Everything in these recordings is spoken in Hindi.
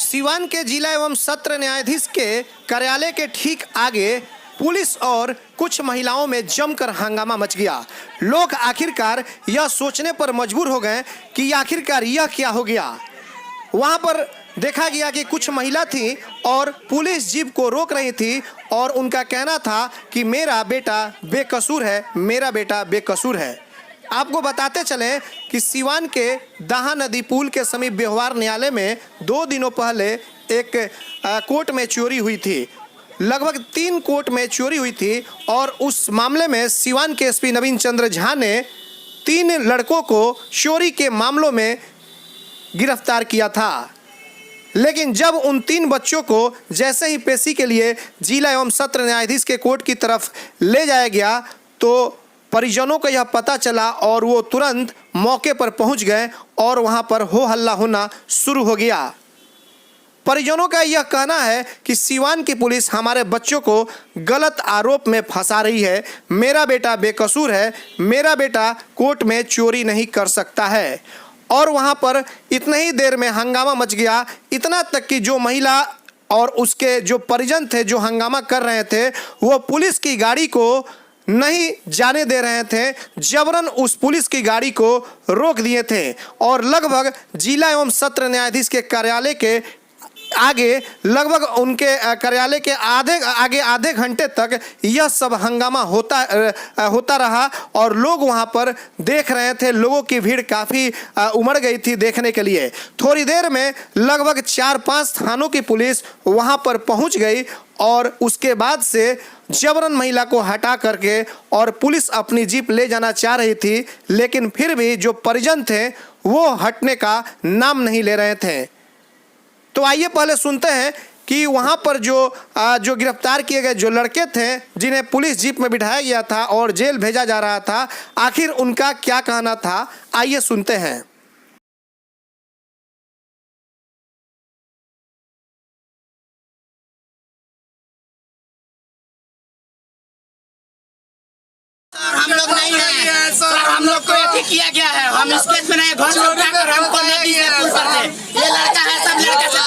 सीवान के जिला एवं सत्र न्यायाधीश के कार्यालय के ठीक आगे पुलिस और कुछ महिलाओं में जमकर हंगामा मच गया। लोग आखिरकार यह सोचने पर मजबूर हो गए कि आखिरकार यह क्या हो गया। वहां पर देखा गया कि कुछ महिला थी और पुलिस जीप को रोक रही थी और उनका कहना था कि मेरा बेटा बेकसूर है, मेरा बेटा बेकसूर है। आपको बताते चले कि सीवान के दाहा नदी पुल के समीप व्यवहार न्यायालय में 2 दिनों पहले एक कोर्ट में चोरी हुई थी। लगभग 3 कोर्ट में चोरी हुई थी और उस मामले में सीवान के एसपी नवीन चंद्र झा ने 3 लड़कों को चोरी के मामलों में गिरफ्तार किया था। लेकिन जब उन 3 बच्चों को जैसे ही पेशी के लिए जिला एवं सत्र न्यायाधीश के कोर्ट की तरफ ले जाया गया तो परिजनों को यह पता चला और वो तुरंत मौके पर पहुंच गए और वहां पर हो हल्ला होना शुरू हो गया। परिजनों का यह कहना है कि सीवान की पुलिस हमारे बच्चों को गलत आरोप में फंसा रही है। मेरा बेटा बेकसूर है, मेरा बेटा कोर्ट में चोरी नहीं कर सकता है। और वहां पर इतने ही देर में हंगामा मच गया, इतना तक कि जो महिला और उसके जो परिजन थे जो हंगामा कर रहे थे वो पुलिस की गाड़ी को नहीं जाने दे रहे थे, जबरन उस पुलिस की गाड़ी को रोक दिए थे और लगभग जिला एवं सत्र न्यायाधीश के कार्यालय के आगे लगभग उनके कार्यालय के आधे घंटे तक यह सब हंगामा होता रहा और लोग वहां पर देख रहे थे। लोगों की भीड़ काफ़ी उमड़ गई थी देखने के लिए। थोड़ी देर में लगभग 4-5 थानों की पुलिस वहां पर पहुंच गई और उसके बाद से जबरन महिला को हटा करके और पुलिस अपनी जीप ले जाना चाह रही थी, लेकिन फिर भी जो परिजन थे वो हटने का नाम नहीं ले रहे थे। तो आइए पहले सुनते हैं कि वहां पर जो गिरफ्तार किए गए जो लड़के थे जिन्हें पुलिस जीप में बिठाया गया था और जेल भेजा जा रहा था, आखिर उनका क्या कहना था। आइए सुनते हैं। हम लोग नहीं है सर, हम लोग को ये किया गया है। हम इस केस में नहीं, घर से उठाकर हमको नदी से पुल पर से ये लड़का है, सब लड़का से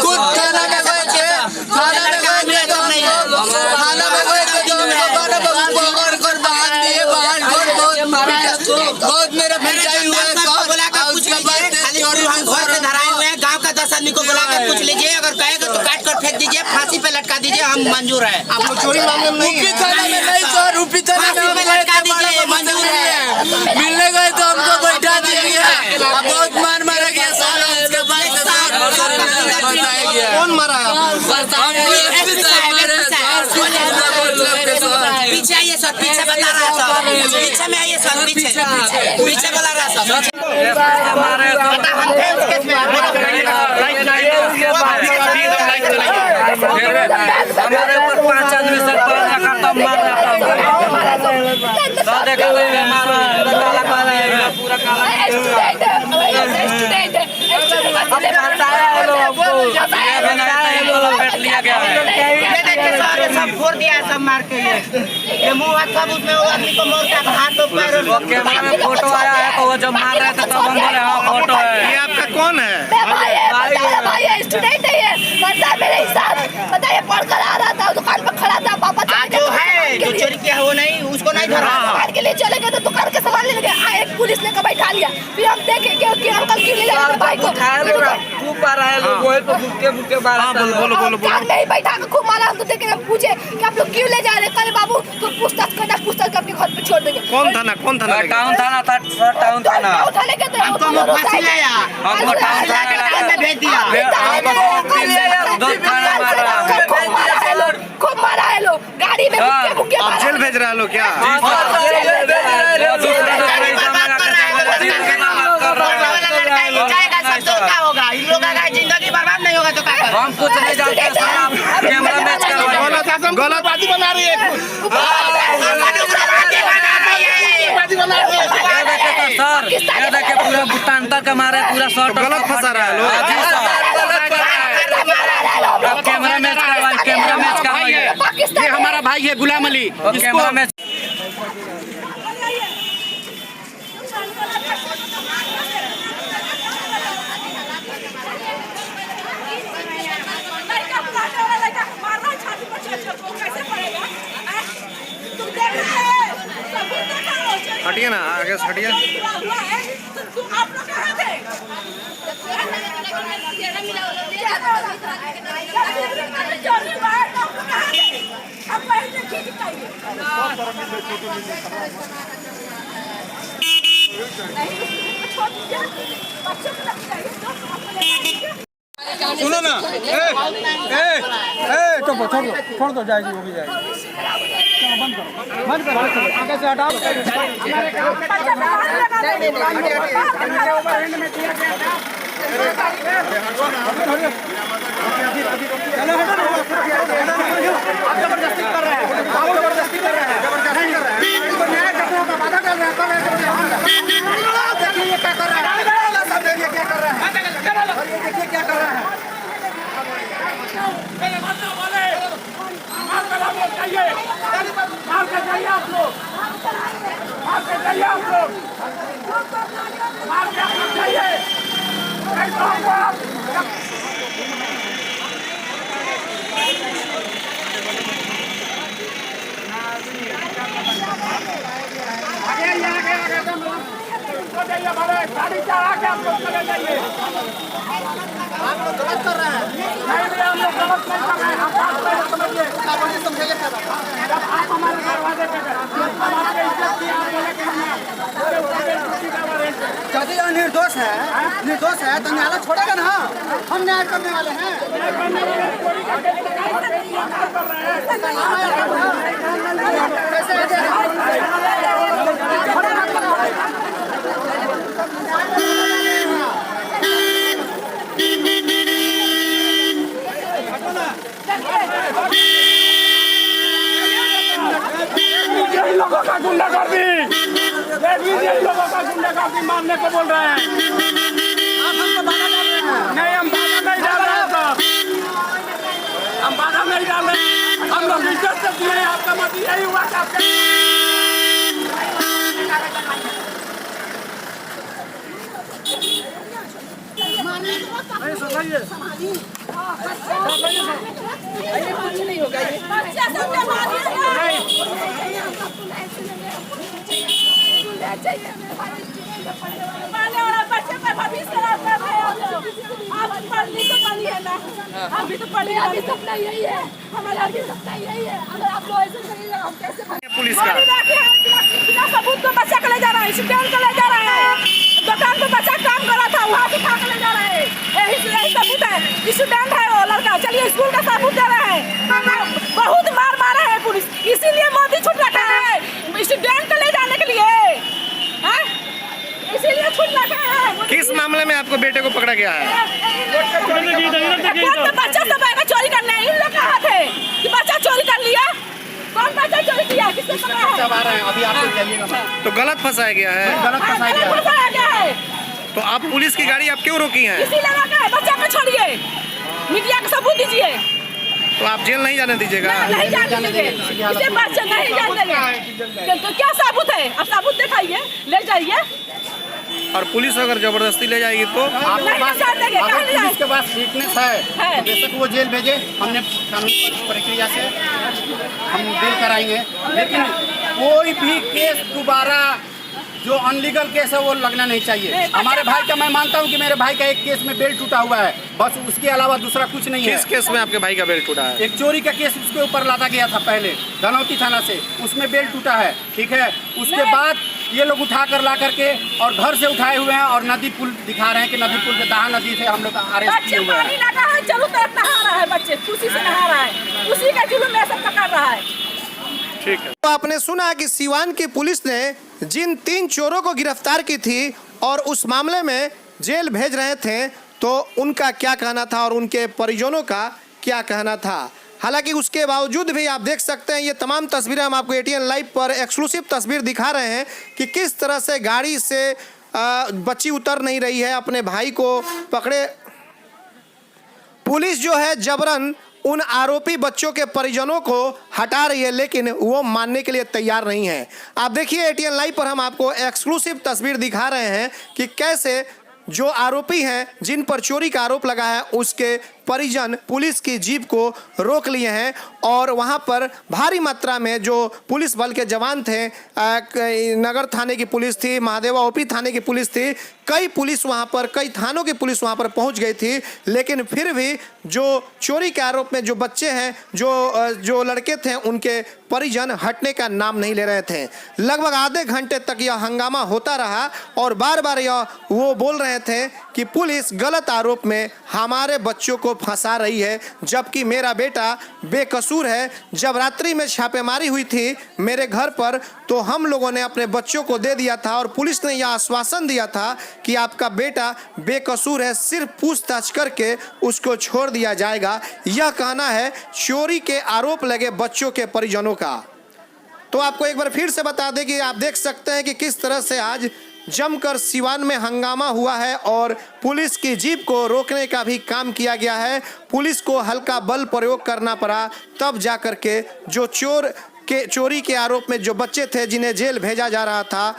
खुद थाना में गए थे, थाना में गए थे तो नहीं है, थाना में गए थे तो बाबा पकड़ कर बाहर दिए, बाहर बहुत मारा है, बहुत मेरे पिटाई हुआ है। सब बुला के पूछ लीजिए, खाली हम घर से धराए हुए हैं। गांव का 10 आदमी को बुला के पूछ लीजिए, अगर कहेगा तो काट कर फेंक दीजिए, फांसी पे लटका दीजिए, हम मंजूर है। आप लोग चोरी मामले में नहीं मंजूर है। मिलने गए तो हमको बैठा दिया गया, बहुत मार मारा गया साला। उसके बाद कौन मारा है? पीछे आइए सर, पीछे बता रहा है सर, पीछे में आइए सर, पीछे बोला रहा सर। हमारे ऊपर 5 आदमी सर करता मार रहा पूरा सब फोड़ दिया, सब मार के ये मुँह हाथ सब उसमें आदमी को मोड़ के हाथ तो पैर कैमरा में फोटो आया है तो वो जब मार रहे थे तब हम बोले हाँ फोटो है। ये आपका कौन है? भाई स्टूडेंट है ये, पढ़ता है मेरे साथ, पता है पढ़कर आ रहा था, दुकान पर खड़ा था। पापा जो है जो चोरी किया है वो नहीं, उसको नहीं धरा। दुकान के लिए चले गए तो दुकान के सामान लेने गए, एक पुलिस ने बैठा लिया। फिर हम देखे कि अंकल क्यों ले जा रहे भाई को, खूब मारा है लोग, वही पे भूखे मारा। बोलो नहीं बैठा के खूब मारा। हम तो देखे पूछे कि आप लोग क्यों ले जा रहे, कल बाबू तो पूछताछ करना, पूछताछ करके घर पे छोड़ देंगे। कौन थाना? टाउन थाना था, टाउन थाना। हमको फांसी लाया, हमको टाउन थाना में भेज दिया। खूब मारा है लोग, गाड़ी में मुक्के आप जेल भेज रहे लोग क्या? जिंदगी बर्बाद नहीं होगा तो क्या? हम कुछ नहीं जानते सर, कैमरा मैच करवाइए। गलत बाती बना रही है सर, ये देखिए पूरा बुतांतर के मारे पूरा शॉट गलत फंसा रहा है लोग। कैमरा मैच करवाइए। ये हमारा भाई है गुलाम अली, कैमरा मैच हटिए ना, आगे से हटिए। आप लोग कहाँ थे? चोरी हुआ है, तो आप लोग कहाँ थे? अब वहीं से खींच चाहिए। नहीं, उसको छोड़ दीजिए। बच्चों को लग चाहिए, तो अपने सुनो ना, छोड़ दो जाएगी, वो भी जाएगी। बंद करो आगे से हटाओ। जबरदस्ती कर रहे हैं, जबरदस्ती कर रहे हैं, वादा कर रहे हैं। देखिए ये क्या कर रहा है, देखिए क्या कर रहा है, देखिए क्या कर रहा है। गाड़ी चढ़ा के आप लोग चले जाइए। आप लोग गलत कर रहे हैं। नहीं, हम लोग गलत नहीं कर रहे हैं। आप बात नहीं समझिए। आप मुझे समझाइए क्या बात है। जब आप हमारे दरवाजे पे गए, हमारे इज्जत की आप बोले कि यदि निर्दोष है तो न्यायालय छोड़ेगा ना। हम न्याय करने वाले हैं। लोगों का गुंडागर्दी, लोगों का गुंडागर्दी मारने को बोल रहे हैं। आप हमको बाधा डाल रहे हैं। नहीं, हम बाधा नहीं डाल रहे हैं साहब, हम बाधा नहीं डाल रहे हैं। हम लोग इज्जत से दिए, आपका मतलब यही हुआ कि आपके नहीं होगा ये। बच्चे पर भविष्य खराब कर रहे हैं। आप पढ़नी तो पढ़ी है ना, अभी तो पढ़ी, अभी सपना यही है, हमारा अभी सपना यही है। अगर आप लोग ऐसे करिएगा हम कैसे पुलिस का बिना सबूत को बच्चा को ले जा रहा है, स्टूडेंट को ले जा रहा है, दुकान पे बच्चा काम कर रहा था वहाँ से उठा के ले जा रहे हैं। यही सबूत है, स्टूडेंट है वो लड़का, चलिए स्कूल का सबूत दे रहे हैं। बहुत मार मारा है पुलिस, इसीलिए मोदी छूट रखा है स्टूडेंट को ले जाने के लिए, इसीलिए छूट रखा है। किस मामले में आपको बेटे को पकड़ा गया है? बच्चा सब आएगा चोरी करने, इन लोग कहाँ थे कि बच्चा चोरी कर लिया? कौन बच्चा चोरी किया? किसने पकड़ा है? अभी आप लोग जाइएगा। तो गलत फंसाया गया है। गलत फंसाया गया है। तो आप पुलिस की गाड़ी आप क्यों रोकी हैं? इसीलिए रोका है, बच्चा को छोड़िए, मीडिया का सबूत दीजिए। तो आप जेल नहीं जाने दीजिएगा? नहीं जाने देंगे, इसे बच्चा नहीं जाने देंगे। तो क्या सबूत है? आप सबूत दिखाइए, ले जाइए। और पुलिस अगर जबरदस्ती ले जाएगी तो? नहीं ले देंगे, कहाँ ले जाएंगे? इसके पास फिटनेस है तो बेशक वो जेल भेजे, हमने कानूनी प्रक्रिया से हम बेल कराएंगे। लेकिन कोई भी केस दोबारा जो अनलीगल केस है वो लगना नहीं चाहिए। हमारे भाई का मैं मानता हूँ कि मेरे भाई का एक केस में बेल्ट टूटा हुआ है, बस उसके अलावा दूसरा कुछ नहीं है। किस केस में आपके भाई का बेल्ट टूटा है? एक चोरी का केस उसके ऊपर लादा गया था पहले धनौती थाना से, उसमें बेल्ट टूटा है, ठीक है। उसके बाद ये लोग उठा कर ला करके और घर से उठाए हुए हैं और नदी पुल दिखा रहे हैं कि नदी पुल के दहा नदी से हम लोग अरेस्ट किए हुए हैं। चलो तरफ नहा रहा है, बच्चे खुशी से नहा रहा है, उसी का जुलूम में सब पकड़ रहा है। ठीक है। तो आपने सुना कि सीवान की पुलिस ने जिन 3 चोरों को गिरफ्तार की थी और उस मामले में जेल भेज रहे थे, तो उनका क्या कहना था और उनके परिजनों का क्या कहना था। हालांकि उसके बावजूद भी आप देख सकते हैं, ये तमाम तस्वीरें हम आपको एटीएन लाइव पर एक्सक्लूसिव तस्वीर दिखा रहे हैं कि किस तरह से गाड़ी से बच्ची उतर नहीं रही है, अपने भाई को पकड़े पुलिस जो है जबरन उन आरोपी बच्चों के परिजनों को हटा रही है, लेकिन वो मानने के लिए तैयार नहीं है। आप देखिए एटीएन लाइव पर हम आपको एक्सक्लूसिव तस्वीर दिखा रहे हैं कि कैसे जो आरोपी हैं जिन पर चोरी का आरोप लगा है उसके परिजन पुलिस की जीप को रोक लिए हैं और वहां पर भारी मात्रा में जो पुलिस बल के जवान थे, नगर थाने की पुलिस थी, महादेवा ओपी थाने की पुलिस थी, कई पुलिस वहां पर, कई थानों की पुलिस वहां पर पहुंच गई थी, लेकिन फिर भी जो चोरी के आरोप में जो बच्चे हैं, जो लड़के थे, उनके परिजन हटने का नाम नहीं ले रहे थे। लगभग आधे घंटे तक यह हंगामा होता रहा और बार बार वो बोल रहे थे कि पुलिस गलत आरोप में हमारे बच्चों को फंसा रही है, जबकि मेरा बेटा बेकसूर है। जब रात्रि में छापेमारी हुई थी मेरे घर पर तो हम लोगों ने अपने बच्चों को दे दिया था और पुलिस ने यह आश्वासन दिया था कि आपका बेटा बेकसूर है, सिर्फ पूछताछ करके उसको छोड़ दिया जाएगा। यह कहना है चोरी के आरोप लगे बच्चों के परिजनों का। तो आपको एक बार फिर से बता दें कि आप देख सकते हैं कि किस तरह से आज जमकर सिवान में हंगामा हुआ है और पुलिस की जीप को रोकने का भी काम किया गया है। पुलिस को हल्का बल प्रयोग करना पड़ा, तब जाकर के जो चोरी के आरोप में जो बच्चे थे जिन्हें जेल भेजा जा रहा था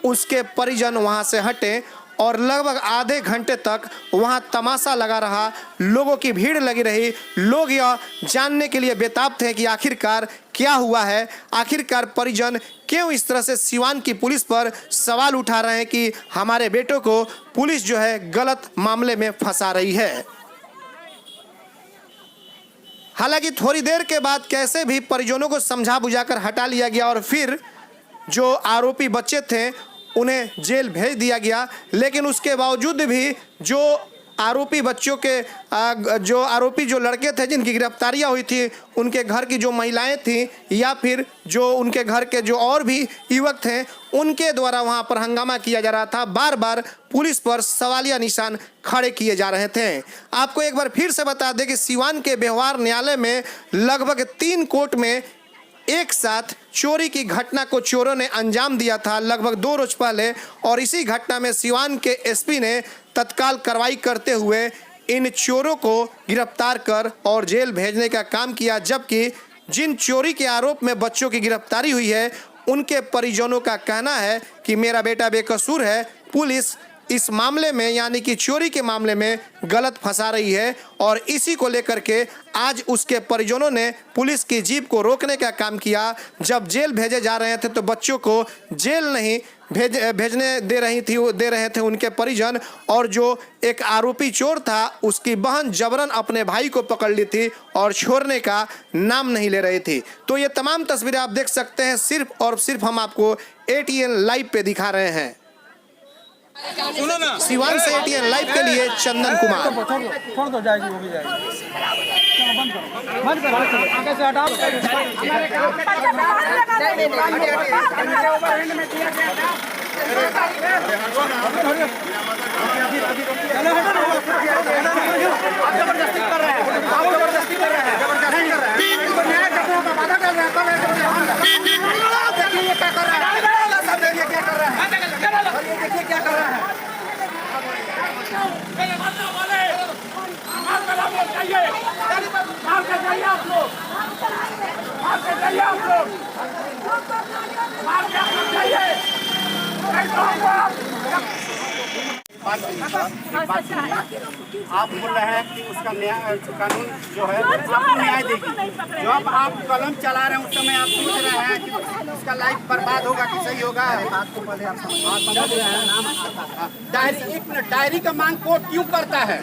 उसके परिजन वहां से हटे और लगभग आधे घंटे तक वहां तमाशा लगा रहा, लोगों की भीड़ लगी रही। लोग यह जानने के लिए बेताब थे कि आखिरकार क्या हुआ है, आखिरकार परिजन क्यों इस तरह से सिवान की पुलिस पर सवाल उठा रहे हैं कि हमारे बेटों को पुलिस जो है गलत मामले में फंसा रही है। हालांकि थोड़ी देर के बाद कैसे भी परिजनों को समझा बुझाकर हटा लिया गया और फिर जो आरोपी बच्चे थे उन्हें जेल भेज दिया गया। लेकिन उसके बावजूद भी जो आरोपी बच्चों के जो लड़के थे जिनकी गिरफ्तारियां हुई थी, उनके घर की जो महिलाएं थीं या फिर जो उनके घर के जो और भी युवक थे, उनके द्वारा वहां पर हंगामा किया जा रहा था। बार बार पुलिस पर सवालिया निशान खड़े किए जा रहे थे। आपको एक बार फिर से बता दें कि सिवान के व्यवहार न्यायालय में लगभग 3 कोर्ट में एक साथ चोरी की घटना को चोरों ने अंजाम दिया था लगभग 2 रोज पहले, और इसी घटना में सिवान के एसपी ने तत्काल कार्रवाई करते हुए इन चोरों को गिरफ्तार कर और जेल भेजने का काम किया। जबकि जिन चोरी के आरोप में बच्चों की गिरफ्तारी हुई है उनके परिजनों का कहना है कि मेरा बेटा बेकसूर है, पुलिस इस मामले में यानी कि चोरी के मामले में गलत फंसा रही है। और इसी को लेकर के आज उसके परिजनों ने पुलिस की जीप को रोकने का काम किया। जब जेल भेजे जा रहे थे तो बच्चों को जेल नहीं भेजने दे रहे थे उनके परिजन, और जो एक आरोपी चोर था उसकी बहन जबरन अपने भाई को पकड़ ली थी और छोड़ने का नाम नहीं ले रही थी। तो ये तमाम तस्वीरें आप देख सकते हैं, सिर्फ और सिर्फ हम आपको ATN लाइव पे दिखा रहे हैं। सुनो ना, सिवान से ATN लाइव के लिए चंदन कुमार। छोड़ दो, जाएगी वो भी जाएगी। बंद करो आगे से हटाओ। जबरदस्ती कर रहे हैं, जबरदस्ती कर रहे हैं, देखिए क्या कर रहा है, देखिए क्या कर रहा है, देखिए क्या कर रहा है। आप बोल रहे हैं कि उसका न्याय कानून जो है आपको न्याय देगी। जब आप कलम चला रहे हैं उस समय आप सोच रहे हैं कि उसका लाइफ बर्बाद होगा कि सही होगा। बात को पहले आप समझ रहे हैं। डायरी, एक मिनट, डायरी का मांग कोर्ट क्यों करता है?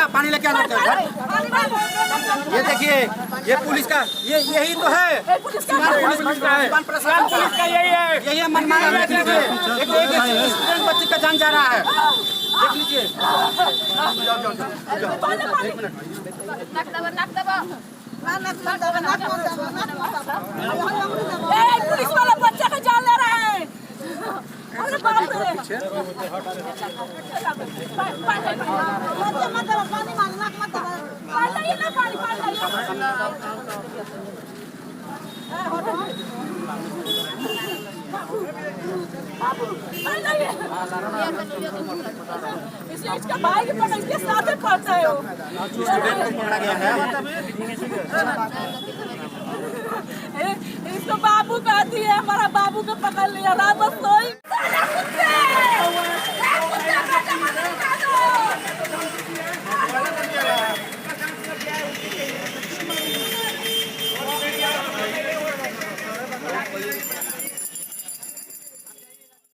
पानी लेके आना। ये देखिए, ये पुलिस का यही तो है, पुलिस का यही है मनमाना। देख लीजिए, एक स्टूडेंट बच्ची का जान जा रहा है, देख लीजिए। पुलिस वाला बच्चे को जान ले रहा है। इसका भाई इसके साथ पढ़ता है वो। इसको बाबू कहती है, हमारा बाबू को पकड़ लिया रात सोई।